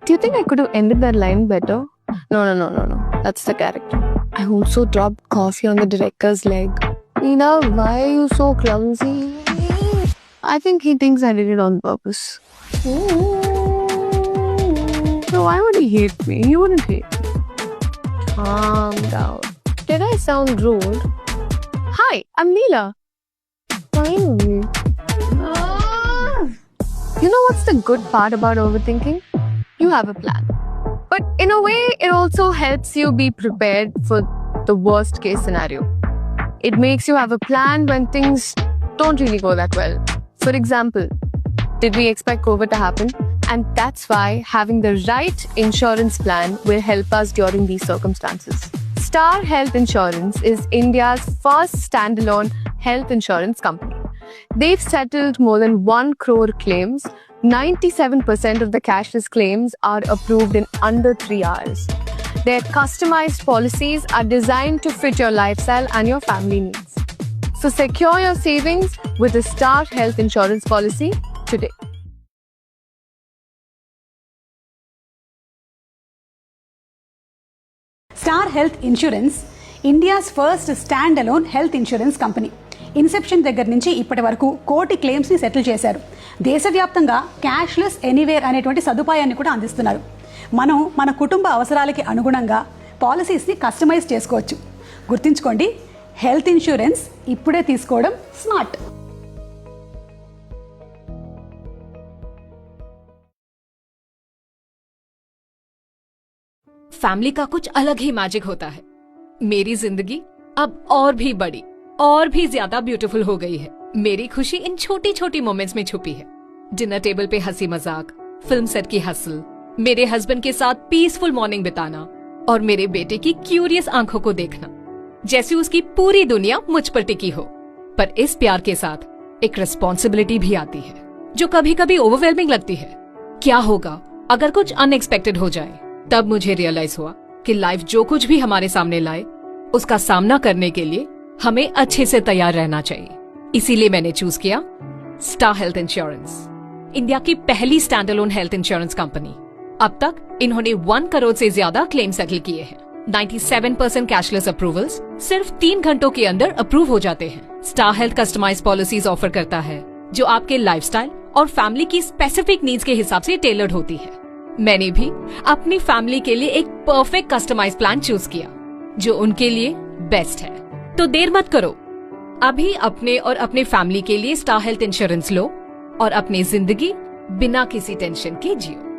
Do you think I could have ended that line better? No. That's the character. I also dropped coffee on the director's leg. Nina, why are you so clumsy? I think he thinks I did it on purpose. So why would he hate me? He wouldn't hate me. Calm down. Did I sound rude? Hi, I'm Neela. Finally. You know what's the good part about overthinking? You have a plan. But in a way, it also helps you be prepared for the worst case scenario. It makes you have a plan when things don't really go that well. For example, did we expect COVID to happen? And that's why having the right insurance plan will help us during these circumstances. Star Health Insurance is India's first standalone health insurance company. They've settled more than 1 crore claims. 97% of the cashless claims are approved in under 3 hours. Their customized policies are designed to fit your lifestyle and your family needs. So secure your savings with a Star Health Insurance policy today. Star Health Insurance, India's first standalone health insurance company. Inception దగ్గర నుంచి ఇప్పటి వరకు 1 కోటి క్లెయిమ్స్ని settle చేశారు. దేశవ్యాప్తంగా cashless anywhere అనేటువంటి సదుపాయాన్ని కూడా అందిస్తున్నారు. మనం మన కుటుంబ అవసరాలకి అనుగుణంగా పాలసీస్ని కస్టమైజ్ చేసుకోవచ్చు. గుర్తుంచుకోండి, హెల్త్ ఇన్సూరెన్స్ ఇప్పుడే తీసుకోవడం స్మార్ట్. फैमिली का कुछ अलग ही मैजिक होता है. मेरी जिंदगी अब और भी बड़ी और भी ज्यादा ब्यूटीफुल हो गई है. मेरी खुशी इन छोटी छोटी मोमेंट्स में छुपी है. डिनर टेबल पे हंसी मजाक, फिल्म सेट की हसल, मेरे हस्बैंड के साथ पीसफुल मॉर्निंग बिताना और मेरे बेटे की क्यूरियस आंखों को देखना, जैसे उसकी पूरी दुनिया मुझ पर टिकी हो. पर इस प्यार के साथ एक रिस्पॉन्सिबिलिटी भी आती है, जो कभी कभी ओवरवेलमिंग लगती है. क्या होगा अगर कुछ अनएक्सपेक्टेड हो जाए? तब मुझे रियलाइज हुआ कि लाइफ जो कुछ भी हमारे सामने लाए, उसका सामना करने के लिए हमें अच्छे से तैयार रहना चाहिए. इसीलिए मैंने चूज किया स्टार हेल्थ इंश्योरेंस, इंडिया की पहली स्टैंडअलोन हेल्थ इंश्योरेंस कंपनी. अब तक इन्होंने 1 करोड़ से ज्यादा क्लेम सेटल किए हैं. 97% कैशलेस अप्रूवल्स सिर्फ 3 घंटों के अंदर अप्रूव हो जाते हैं. Star Health customised policies offer करता है, जो आपके लाइफस्टाइल और फैमिली की स्पेसिफिक नीड्स के हिसाब से टेलर्ड होती है. मैंने भी अपनी फैमिली के लिए एक परफेक्ट कस्टमाइज्ड प्लान चूज किया, जो उनके लिए बेस्ट है. तो देर मत करो, अभी अपने और अपने फैमिली के लिए स्टार हेल्थ इंश्योरेंस लो और अपनी जिंदगी बिना किसी टेंशन के जियो.